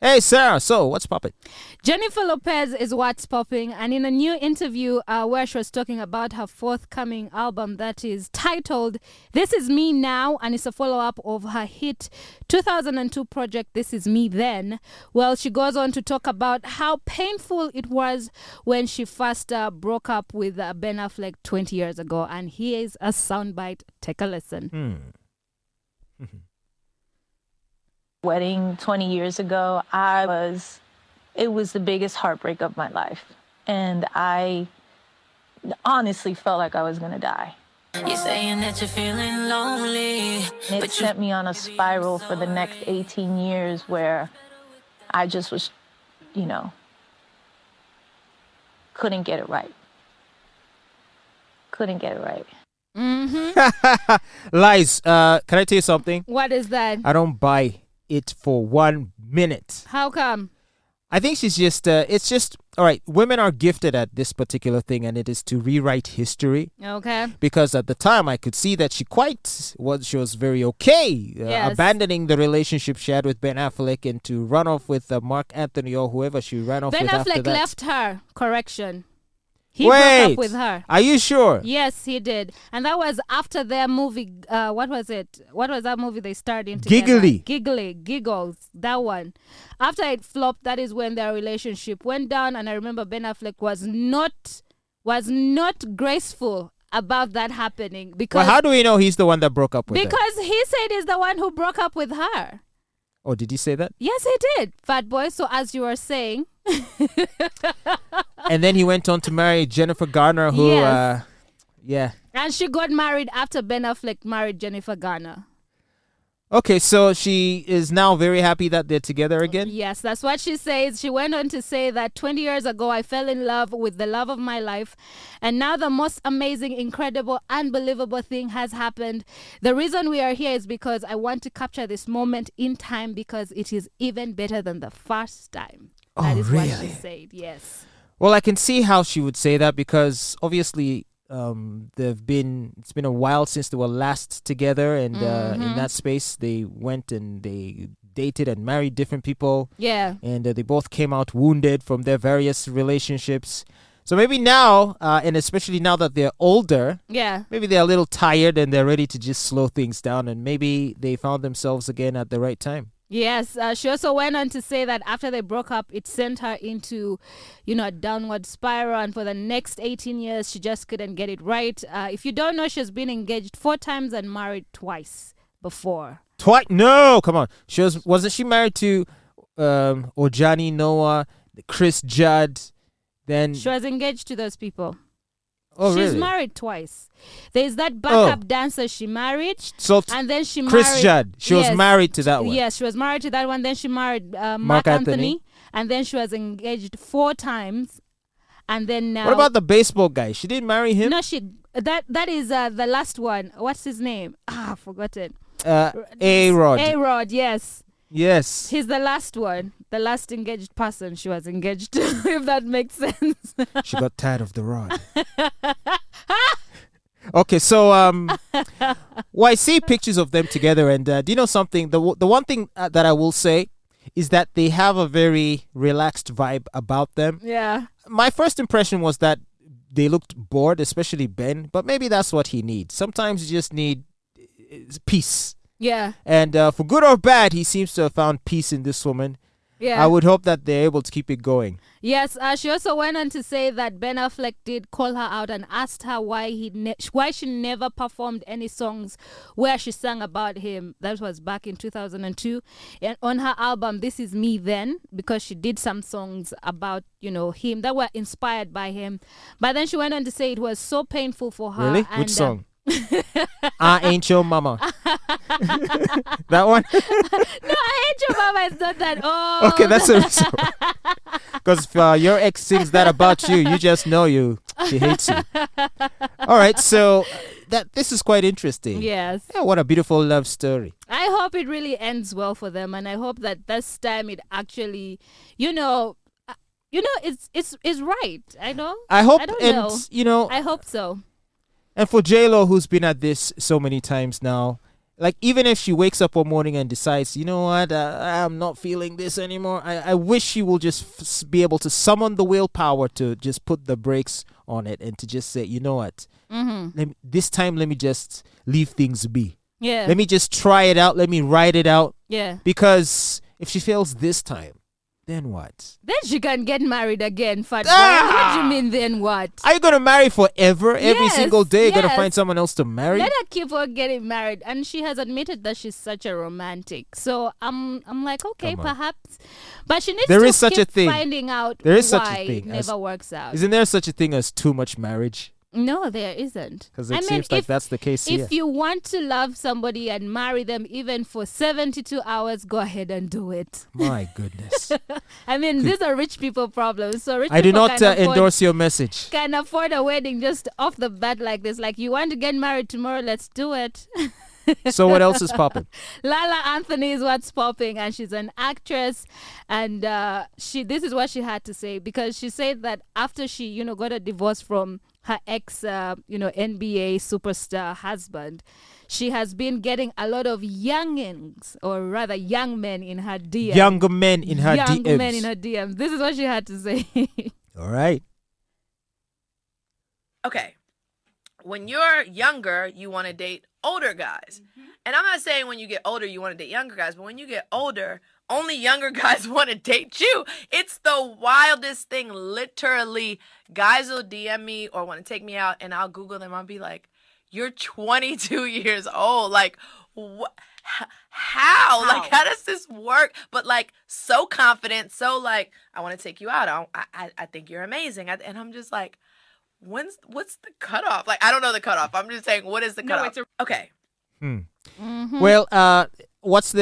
Hey, Sarah. So, what's poppin'? Jennifer Lopez is what's popping, and in a new interview where she was talking about her forthcoming album that is titled This Is Me Now, and it's a follow-up of her hit 2002 project This Is Me Then. Well, she goes on to talk about how painful it was when she first broke up with Ben Affleck 20 years ago, and here's a soundbite. Take a listen. Wedding 20 years ago, it was the biggest heartbreak of my life. And I honestly felt like I was going to die. You're saying that you're feeling lonely. It sent me on a spiral for the next 18 years where I just was, couldn't get it right. Couldn't get it right. Lies, can I tell you something? What is that? I don't buy it for 1 minute. How come? I think she's just, it's just, all right, women are gifted at this particular thing, and it is to rewrite history. Okay. Because at the time, I could see that she was very okay Yes. abandoning the relationship she had with Ben Affleck and to run off with Mark Anthony or whoever she ran off Ben with after Affleck that. left her. Correction. He Wait, broke up with her. Are you sure? Yes, he did. And that was after their movie, what was it? What was that movie they starred in together? Giggles, that one. After it flopped, that is when their relationship went down. And I remember Ben Affleck was not graceful about that happening. Because Well, how do we know he's the one that broke up with her? Because he said he's the one who broke up with her. Oh, did he say that? Yes, he did, Fatboy. So as you were saying. And then he went on to marry Jennifer Garner, who, Yes. yeah. And she got married after Ben Affleck married Jennifer Garner. Okay, so she is now very happy that they're together again? Yes, that's what she says. She went on to say that 20 years ago, I fell in love with the love of my life. And now the most amazing, incredible, unbelievable thing has happened. The reason we are here is because I want to capture this moment in time because it is even better than the first time. That is what she said, yes. Well, I can see how she would say that because obviously it's been a while since they were last together, and in that space they went and they dated and married different people. Yeah. And they both came out wounded from their various relationships. So maybe now, and especially now that they're older, maybe they're a little tired and they're ready to just slow things down, and maybe they found themselves again at the right time. Yes, she also went on to say that after they broke up, it sent her into, a downward spiral. And for the next 18 years, she just couldn't get it right. If you don't know, she's been engaged 4 times and married twice before. Twice? No, come on. Wasn't she married to Ojani Noah, Chris Judd? Then she was engaged to those people. Oh, She's really? married twice. There's that backup dancer she married. So and then she Chris married Judd. She was married to that one. Yes, she was married to that one. Then she married Mark Anthony. And then she was engaged 4 times. And then now. What about the baseball guy? She didn't marry him? No, that is the last one. What's his name? I forgot it. A-Rod. A-Rod, yes. Yes. He's the last one. The last engaged person she was engaged to, if that makes sense. She got tired of the rod. Okay, so well, I see pictures of them together, and do you know something? The one thing that I will say is that they have a very relaxed vibe about them. Yeah. My first impression was that they looked bored, especially Ben, but maybe that's what he needs. Sometimes you just need peace. Yeah. And for good or bad, he seems to have found peace in this woman. Yeah. I would hope that they're able to keep it going. Yes, she also went on to say that Ben Affleck did call her out and asked her why she never performed any songs where she sang about him. That was back in 2002. And on her album, This Is Me Then, because she did some songs about, him that were inspired by him. But then she went on to say it was so painful for her. Really? And, which song? I Ain't Your Mama. That one? No, I Ain't Your Mama is not that old. Okay, that's a song. Because if your ex sings that about you, you just know she hates you. All right, so this is quite interesting. Yes. Yeah, what a beautiful love story. I hope it really ends well for them, and I hope that this time it actually, it's right. I know. I hope, I don't know. know. I hope so. And for J-Lo, who's been at this so many times now, like, even if she wakes up one morning and decides, you know what, I'm not feeling this anymore, I wish she will just be able to summon the willpower to just put the brakes on it and to just say, you know what, this time let me just leave things be. Yeah. Let me just try it out. Let me ride it out. Yeah. Because if she fails this time, then what? Then she can get married again, Fatboy. What do you mean, then what? Are you going to marry forever? Every single day you're going to find someone else to marry? Let her keep on getting married. And she has admitted that she's such a romantic. So I'm like, okay, perhaps. But she needs to keep finding out why it never works out. Isn't there such a thing as too much marriage? No, there isn't. Because it seems like that's the case here. If you want to love somebody and marry them even for 72 hours, go ahead and do it. My goodness. I mean, these are rich people problems. So I do not endorse your message. Can afford a wedding just off the bat like this. Like, you want to get married tomorrow, let's do it. So what else is popping? Lala Anthony is what's popping, and she's an actress. And this is what she had to say, because she said that after she, got a divorce from her ex, NBA superstar husband, she has been getting a lot of youngins, or rather young men in her DMs. Younger men in her DMs. Young men in her DMs. This is what she had to say. All right. Okay. When you're younger, you want to date older guys. And I'm not saying when you get older, you want to date younger guys, but when you get older, only younger guys want to date you. It's the wildest thing. Literally, guys will DM me or want to take me out, and I'll Google them. I'll be like, you're 22 years old. Like, what? How? Like, how does this work? But, like, so confident, so, like, I want to take you out. I think you're amazing. And I'm just like, what's the cutoff? Like, I don't know the cutoff. I'm just saying, what is the cutoff? Okay. Well, what's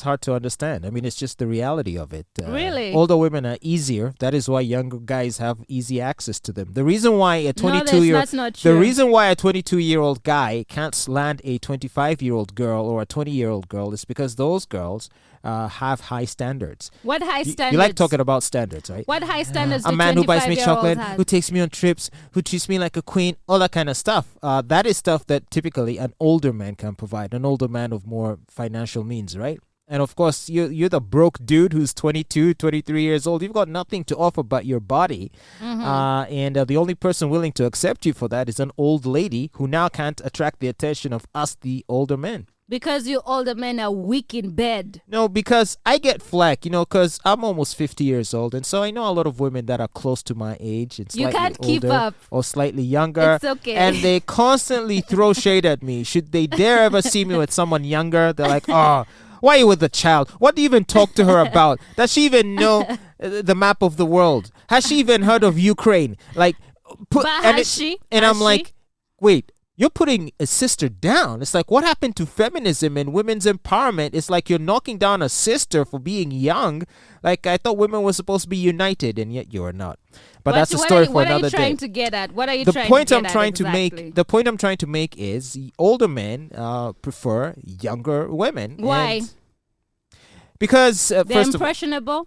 hard to understand? I mean, it's just the reality of it. Really? Older women are easier. That is why younger guys have easy access to them. The reason why a 22-year-old guy can't land a 25-year-old girl or a 20-year-old girl is because those girls have high standards. What high standards? You like talking about standards, right? What high standards do a man who buys me chocolate, have? who takes me on trips, who treats me like a queen, all that kind of stuff. That is stuff that typically an older man can provide, an older man of more financial means, right? And of course, you're the broke dude who's 22, 23 years old. You've got nothing to offer but your body. And the only person willing to accept you for that is an old lady who now can't attract the attention of us, the older men. Because you older men are weak in bed. No, because I get flack, because I'm almost 50 years old. And so I know a lot of women that are close to my age and slightly you can't keep up. Or slightly younger. It's okay. And they constantly throw shade at me. Should they dare ever see me with someone younger, they're like, oh, why are you with the child? What do you even talk to her about? Does she even know the map of the world? Has she even heard of Ukraine? Like, I'm like, wait. You're putting a sister down. It's like, what happened to feminism and women's empowerment? It's like you're knocking down a sister for being young. Like, I thought women were supposed to be united, and yet you're not. But that's a story for another day. What are you trying to get at? What are you the trying point to I'm get trying at to exactly? make. The point I'm trying to make is older men prefer younger women. Why? Because they're first impressionable.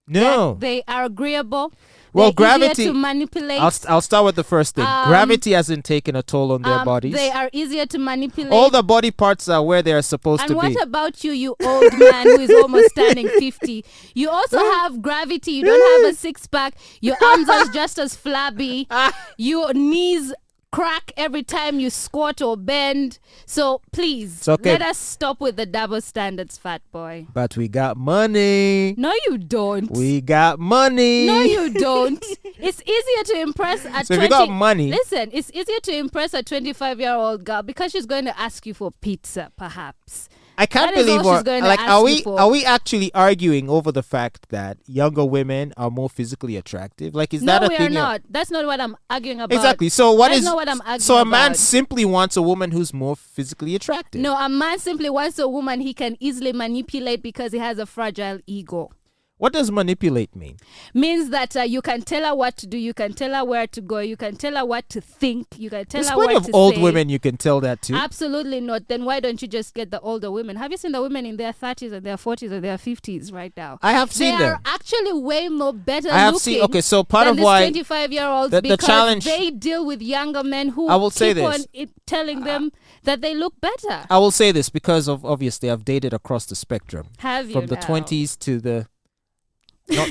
No, they are agreeable. Well, they're gravity. Easier to manipulate. I'll start with the first thing. Gravity hasn't taken a toll on their bodies. They are easier to manipulate. All the body parts are where they are supposed to be. And what about you old man who is almost turning 50? You also have gravity. You don't have a six-pack. Your arms are just as flabby. Your knees crack every time you squat or bend. So please, let us stop with the double standards, Fatboy. But we got money. No, you don't. We got money. No, you don't. It's easier to impress a So if you got money. Listen, it's easier to impress a 25-year-old girl because she's going to ask you for pizza, perhaps. I can't believe are we actually arguing over the fact that younger women are more physically attractive? Like, is that a thing? No, we are not. That's not what I'm arguing about. Exactly. So That's not what I'm arguing So a man about. simply wants a woman who's more physically attractive. No, a man simply wants a woman he can easily manipulate because he has a fragile ego. What does manipulate mean? Means that you can tell her what to do, you can tell her where to go, you can tell her what to think, you can tell There's her plenty what of to old say. women you can tell that to. Absolutely not. Then why don't you just get the older women? Have you seen the women in their 30s and their 40s and their 50s right now? I have seen them. They are actually way more better I have looking seen. Okay, so part than of why 25-year-olds the because challenge. they deal with younger men who I will say keep this. on telling them that they look better. I will say this because of obviously I've dated across the spectrum. Have you from the now? 20s to the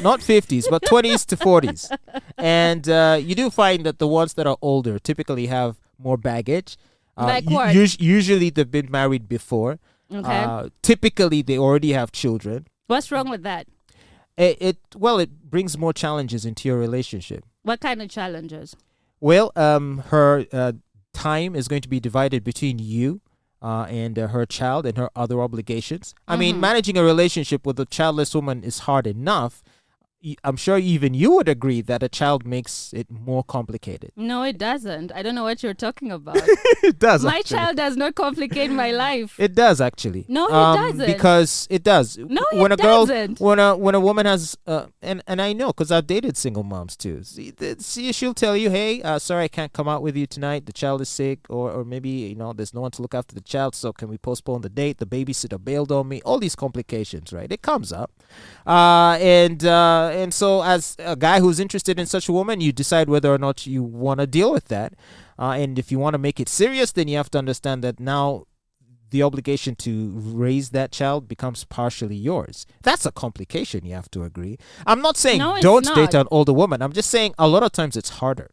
not 50s but 20s to 40s, and you do find that the ones that are older typically have more baggage. Like what? Usually they've been married before. Okay. Typically they already have children. What's wrong with that? It brings more challenges into your relationship. What kind of challenges? Well, her time is going to be divided between you and her child and her other obligations. I mean, managing a relationship with a childless woman is hard enough. I'm sure even you would agree that a child makes it more complicated. No, it doesn't. I don't know what you're talking about. It does. My actually. child does not complicate my life. It does actually. No, it doesn't. Because it does. No, when it a girl, doesn't. When a woman has, and I know because I've dated single moms too. See, she'll tell you, hey, sorry, I can't come out with you tonight. The child is sick, or maybe there's no one to look after the child. So can we postpone the date? The babysitter bailed on me. All these complications, right? It comes up, and so as a guy who's interested in such a woman, you decide whether or not you want to deal with that. And if you want to make it serious, then you have to understand that now the obligation to raise that child becomes partially yours. That's a complication, you have to agree. I'm not saying don't date an older woman. I'm just saying a lot of times it's harder.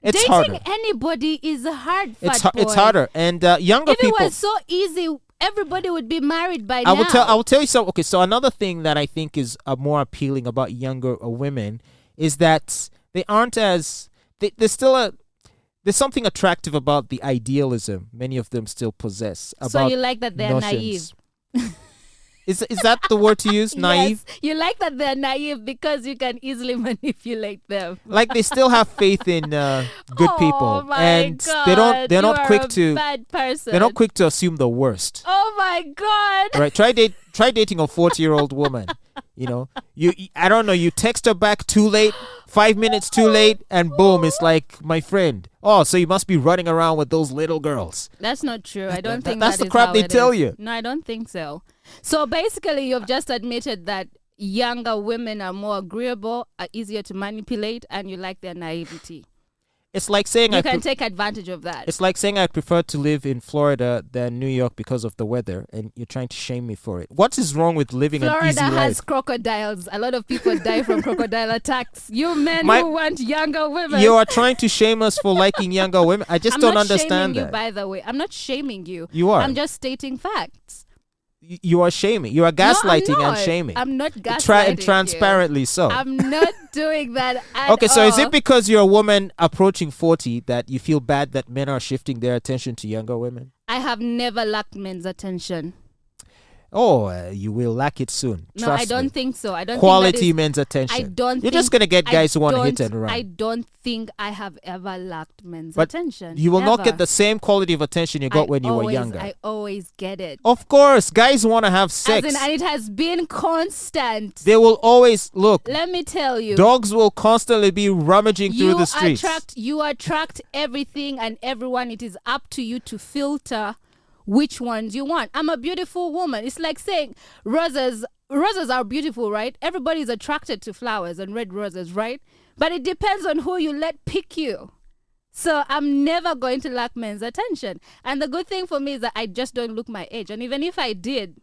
Dating harder. Anybody is hard, It's harder. And younger people... If it was so easy, everybody would be married by now. I will tell you something. Okay, so another thing that I think is more appealing about younger women is that they aren't as... There's something attractive about the idealism many of them still possess. So you like that they're naive? Is that the word to use? Naive? Yes, you like that they're naive because you can easily manipulate them. Like they still have faith in good people, and God, they're not quick to bad person. They're not quick to assume the worst. Oh my God! Right? Try dating a 40-year-old woman. I don't know. You text her back too late, 5 minutes too late, and boom, it's like, my friend. Oh, so you must be running around with those little girls. That's not true. I don't think that's that the crap how they it tell is. you. No, I don't think so. So basically, you've just admitted that younger women are more agreeable, are easier to manipulate, and you like their naivety. It's like saying you can take advantage of that. It's like saying I prefer to live in Florida than New York because of the weather, and you're trying to shame me for it. What is wrong with living an easy life? Florida has crocodiles. A lot of people die from crocodile attacks. You men who want younger women. You are trying to shame us for liking younger women. I just don't understand that. I'm not shaming you, by the way. I'm not shaming you. You are. I'm just stating facts. You are shaming. You are gaslighting and shaming. I'm not gaslighting transparently so. I'm not doing that at Okay, so all. is it because you're a woman approaching 40 that you feel bad that men are shifting their attention to younger women? I have never lacked men's attention. Oh, you will lack it soon. No, Trust I don't me. think so. I don't Quality think men's attention. I don't. You're just gonna get guys who want to hit and run. I don't think I have ever lacked men's attention. You will not Ever. get the same quality of attention you got when you were younger. I always get it. Of course, guys want to have sex. And it has been constant. They will always look. Let me tell you, dogs will constantly be rummaging through the streets. You attract everything and everyone. It is up to you to filter which ones you want. I'm a beautiful woman. It's like saying roses are beautiful, right? Everybody's attracted to flowers and red roses, right? But it depends on who you let pick you. So I'm never going to lack men's attention. And the good thing for me is that I just don't look my age. And even if I did,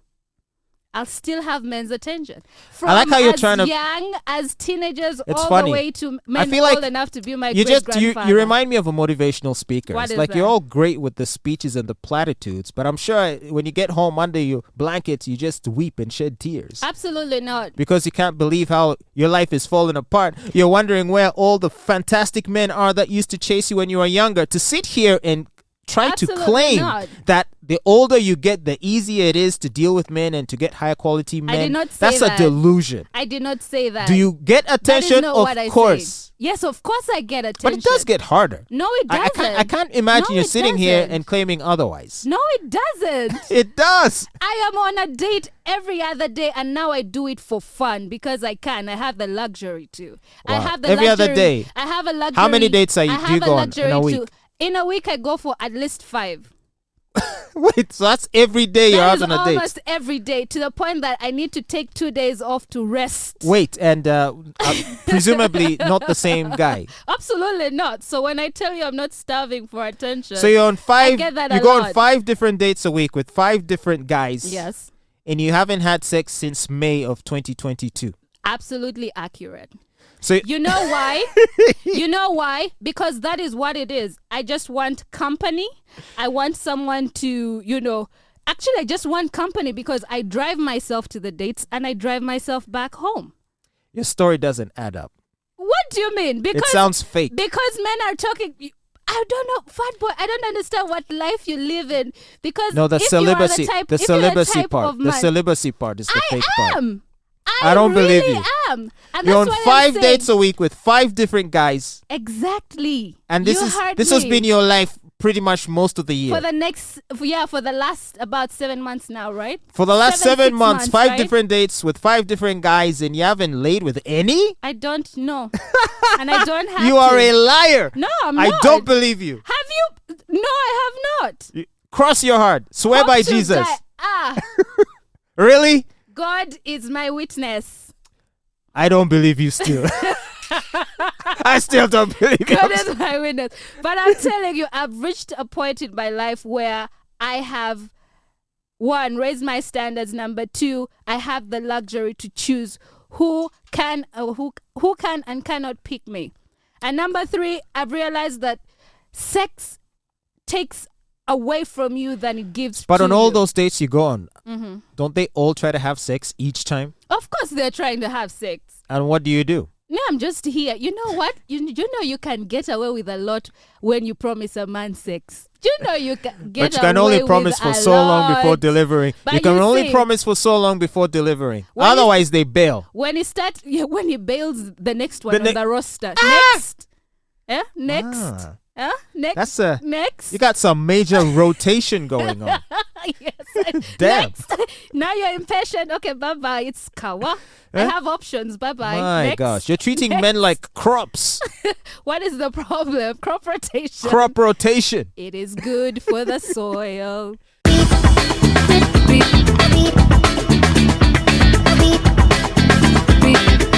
I'll still have men's attention. From I like how you're trying to young as teenagers it's all funny. the way to men feel old like enough to be my you great-grandfather. you remind me of a motivational speaker. What It's is like that? you're all great with the speeches and the platitudes, but I'm sure when you get home under your blankets, you just weep and shed tears. Absolutely not. Because you can't believe how your life is falling apart. You're wondering where all the fantastic men are that used to chase you when you were younger. To sit here and try Absolutely to claim not. that the older you get, the easier it is to deal with men and to get higher quality men. I did not say That's that. a delusion. I did not say that. Do you get attention? That is not of what I course. said. Yes, of course I get attention. But it does get harder. No, it doesn't. I can't imagine No, you're it sitting here doesn't. and claiming otherwise. No, it doesn't. It does. I am on a date every other day, and now I do it for fun because I can. I have the luxury to. I Wow. have the Every luxury. other day. I have a luxury. How many dates do you go on in a week? In a week, I go for at least 5. Wait, so that's every day you're That out is on a date? almost every day, to the point that I need to take 2 days off to rest. Wait, and presumably not the same guy. Absolutely not. So when I tell you I'm not starving for attention, So you're on 5. I get that You a go on lot. 5 different dates a week with 5 different guys. Yes, And you haven't had sex since May of 2022. absolutely accurate. So You know why? You know why? Because that is what it is. I just want company. I want someone to, actually, I just want company because I drive myself to the dates and I drive myself back home. your story doesn't add up. What do you mean? It sounds fake. Because men are talking. I don't know, Fatboy. I don't understand what life you live in. Because No, the if you are celibacy. the type, The if you're celibacy type part. of The man- celibacy part is the fake part. I am. I don't really believe you. am. And You're on that's what I'm 5 dates saying. a week with 5 different guys, Exactly. and this has been your life pretty much most of the year. For the last about 7 months now, right? For the last 7 6 months, 5 right? different dates with 5 different guys, and you haven't laid with any? I don't know. And I don't have You to. are a liar. No, I'm I not. don't believe you. Have you? No, I have not. Cross your heart. Swear Hope by to Jesus. die. Really? God is my witness. I don't believe you still. I still don't believe you. God is my witness. But I'm telling you, I've reached a point in my life where I have, 1, raised my standards. Number 2, I have the luxury to choose who can and cannot pick me. And number 3, I've realized that sex takes away from you than it gives. But to on all you. those dates you go on, don't they all try to have sex each time? Of course, they're trying to have sex. And what do you do? No, I'm just here. You know what? You know you can get away with a lot when you promise a man sex. You know you can get away with But you can only promise for so long before delivering. But You can you only see, promise for so long before delivering. When you- Otherwise, they bail. when he bails the next one The on the roster. Ah! Next. Yeah? Next. Ah. Yeah? Next. That's a. Next. You got some major rotation going on. Yes. Damn. Next. Now you're impatient. Okay, bye-bye. It's Kawa. I have options. Bye-bye. My Next. gosh, you're treating men like crops. What is the problem? Crop rotation. Crop rotation. It is good for the soil. Beep.